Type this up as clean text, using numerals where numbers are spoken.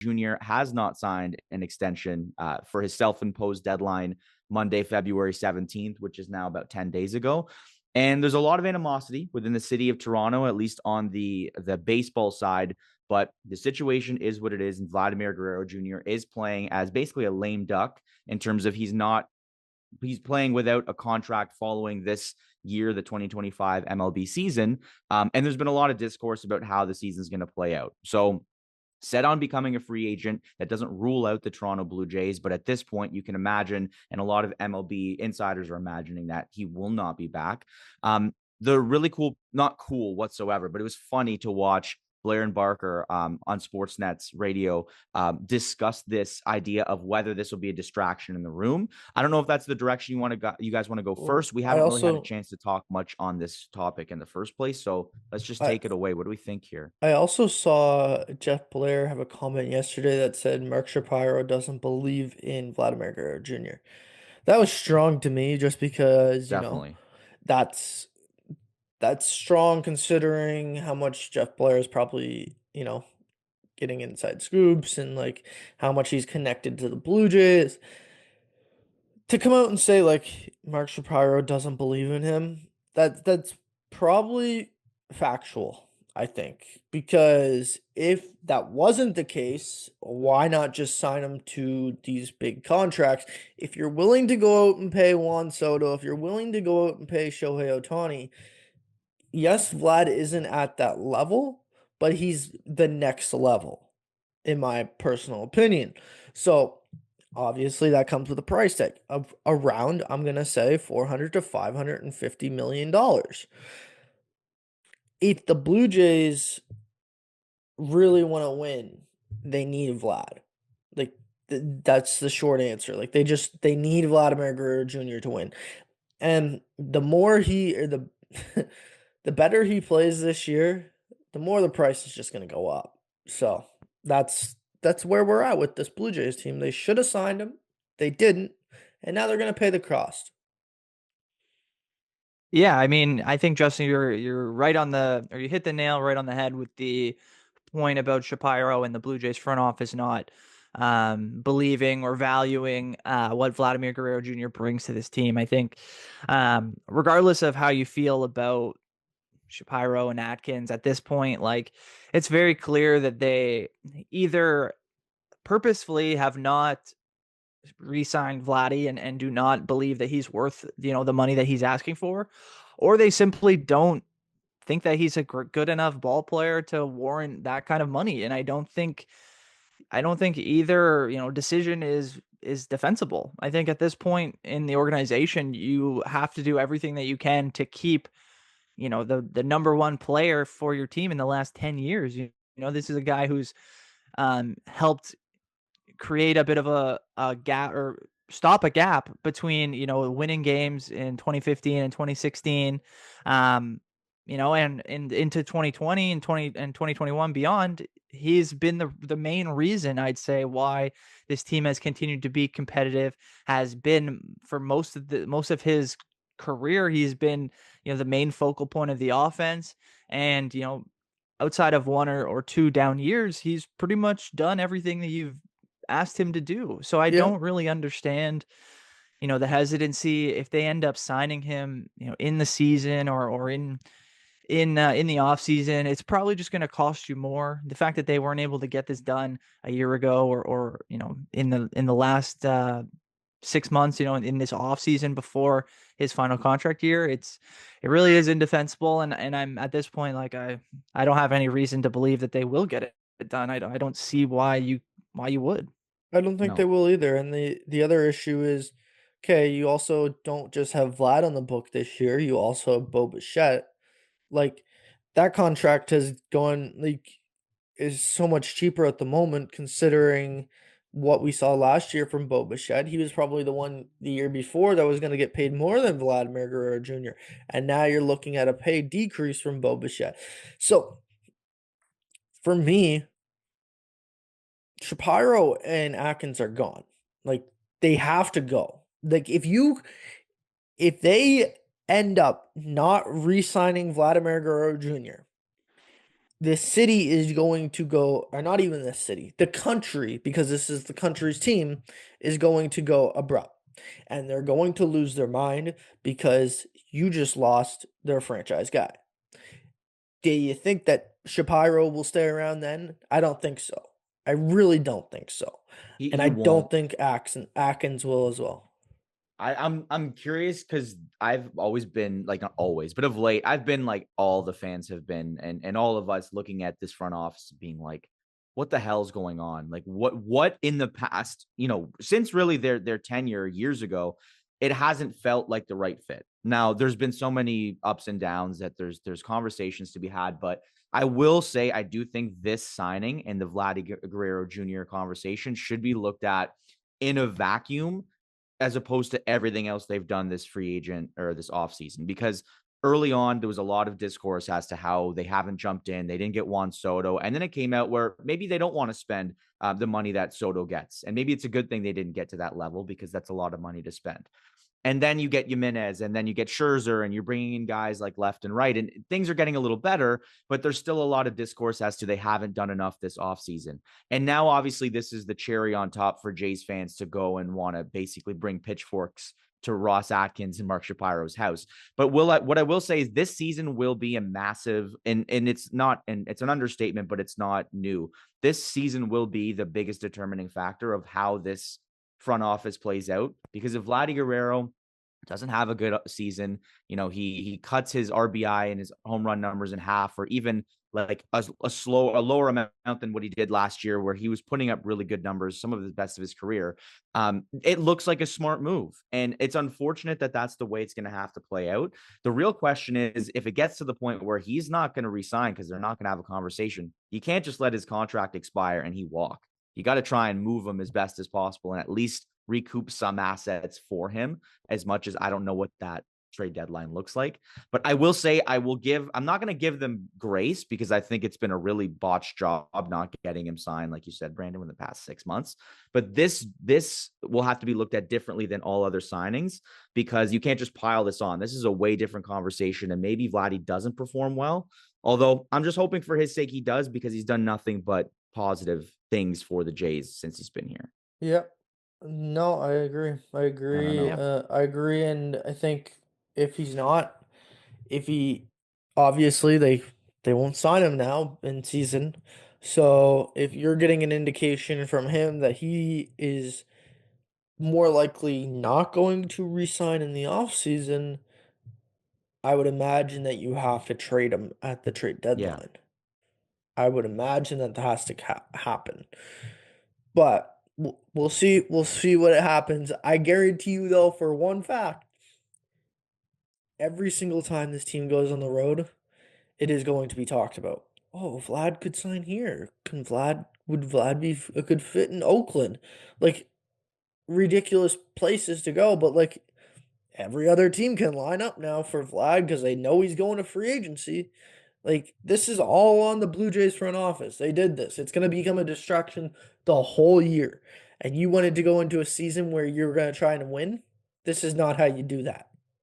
Jr. has not signed an extension for his self-imposed deadline Monday, February 17th, which is now about 10 days ago. And there's a lot of animosity within the city of Toronto, at least on the baseball side. But the situation is what it is. And Vladimir Guerrero Jr. is playing as basically a lame duck in terms of he's playing without a contract following this year, the 2025 MLB season. And there's been a lot of discourse about how the season is going to play out. So set on becoming a free agent. That doesn't rule out the Toronto Blue Jays, but at this point, you can imagine, and a lot of MLB insiders are imagining, that he will not be back. The really cool, not cool whatsoever, but it was funny to watch Blair and Barker on Sportsnet's radio discuss this idea of whether this will be a distraction in the room. I don't know if that's the direction you guys want to go Well, first. We I haven't really had a also chance to talk much on this topic in the first place, so let's just I take it away. What do we think here? I also saw Jeff Blair have a comment yesterday that said Mark Shapiro doesn't believe in Vladimir Guerrero Jr. That was strong to me just because, Definitely. that's that's strong considering how much Jeff Blair is probably, getting inside scoops and like how much he's connected to the Blue Jays. To come out and say like Mark Shapiro doesn't believe in him, that's probably factual, I think. Because if that wasn't the case, why not just sign him to these big contracts? If you're willing to go out and pay Juan Soto, if you're willing to go out and pay Shohei Ohtani, yes, Vlad isn't at that level, but he's the next level, in my personal opinion. So obviously that comes with a price tag of around, I'm gonna say, 400 to 550 million dollars. If the Blue Jays really want to win, they need Vlad. Like that's the short answer. Like they need Vladimir Guerrero Jr. to win. And the more he or the the better he plays this year, the more the price is just going to go up. So that's where we're at with this Blue Jays team. They should have signed him, they didn't, and now they're going to pay the cost. Yeah, I mean, I think Justin, you're right on the, or you hit the nail right on the head with the point about Shapiro and the Blue Jays front office not believing or valuing what Vladimir Guerrero Jr. brings to this team. I think, regardless of how you feel about Shapiro and Atkins at this point, like it's very clear that they either purposefully have not re-signed Vladdy and do not believe that he's worth, the money that he's asking for, or they simply don't think that he's a good enough ball player to warrant that kind of money. And I don't think either, decision is defensible. I think at this point in the organization, you have to do everything that you can to keep, the number one player for your team in the last 10 years. This is a guy who's helped create a bit of a gap or stop a gap between, winning games in 2015 and 2016, and into 2020 and 2021 beyond. He's been the main reason, I'd say, why this team has continued to be competitive, has been for most of his career. He's been, the main focal point of the offense. And, outside of one or two down years, he's pretty much done everything that you've asked him to do. So I Yeah. don't really understand, the hesitancy if they end up signing him, in the season or in the off season. It's probably just going to cost you more. The fact that they weren't able to get this done a year ago or in the last 6 months, in this off season before his final contract year, it really is indefensible. And I'm at this point, like I don't have any reason to believe that they will get it done. I don't see why you would. I don't think they No. will either. And the other issue is, okay, you also don't just have Vlad on the book this year, you also have Bo Bichette. Like that contract has gone like is so much cheaper at the moment considering what we saw last year from Bo Bichette. He was probably the one the year before that was going to get paid more than Vladimir Guerrero Jr. And now you're looking at a pay decrease from Bo Bichette. So for me, Shapiro and Atkins are gone. Like they have to go. Like if they end up not re-signing Vladimir Guerrero Jr., the city is going to go, or not even the city, the country, because this is the country's team, is going to go abrupt. And they're going to lose their mind because you just lost their franchise guy. Do you think that Shapiro will stay around then? I don't think so. I really don't think so. And He I won't. don't think Atkins will as well. I'm curious because I've always been like, not always, but of late, I've been like all the fans have been, and all of us looking at this front office being like, what the hell's going on? Like what in the past, since really their tenure years ago, it hasn't felt like the right fit. Now there's been so many ups and downs that there's conversations to be had, but I will say I do think this signing and the Vladdy Guerrero Jr. conversation should be looked at in a vacuum as opposed to everything else they've done this free agent or this offseason. Because early on, there was a lot of discourse as to how they haven't jumped in. They didn't get Juan Soto. And then it came out where maybe they don't want to spend the money that Soto gets. And maybe it's a good thing they didn't get to that level because that's a lot of money to spend. And then you get Jimenez, and then you get Scherzer, and you're bringing in guys like left and right, and things are getting a little better, but there's still a lot of discourse as to they haven't done enough this offseason. And now, obviously, this is the cherry on top for Jays fans to go and want to basically bring pitchforks to Ross Atkins and Mark Shapiro's house. But what I will say is this season will be a massive, and it's not, and it's an understatement, but it's not new. This season will be the biggest determining factor of how this front office plays out, because if Vladdy Guerrero doesn't have a good season, he cuts his RBI and his home run numbers in half, or even like a lower amount than what he did last year, where he was putting up really good numbers, some of the best of his career. It looks like a smart move, and it's unfortunate that that's the way it's going to have to play out. The real question is, if it gets to the point where he's not going to resign because they're not going to have a conversation, you can't just let his contract expire and he walk. You got to try and move him as best as possible and at least recoup some assets for him, as much as I don't know what that trade deadline looks like. But I will say I'm not going to give them grace because I think it's been a really botched job not getting him signed, like you said, Brandon, in the past 6 months. But this will have to be looked at differently than all other signings, because you can't just pile this on. This is a way different conversation, and maybe Vladdy doesn't perform well. Although I'm just hoping for his sake he does, because he's done nothing but positive things for the Jays since he's been here. Yep. No, I agree. I I don't agree. know. I agree, and I think if he's not, if he obviously they won't sign him now in season. So if you're getting an indication from him that he is more likely not going to resign in the offseason, I would imagine that you have to trade him at the trade Yeah. deadline. I would imagine that has to happen. But we'll see. We'll see what happens. I guarantee you, though, for one fact, every single time this team goes on the road, it is going to be talked about. Oh, Vlad could sign here. Would Vlad be a good fit in Oakland? Like, ridiculous places to go, but like every other team can line up now for Vlad because they know he's going to free agency. Like, this is all on the Blue Jays front office. They did this. It's going to become a distraction the whole year. And you wanted to go into a season where you're going to try and win? This is not how you do that.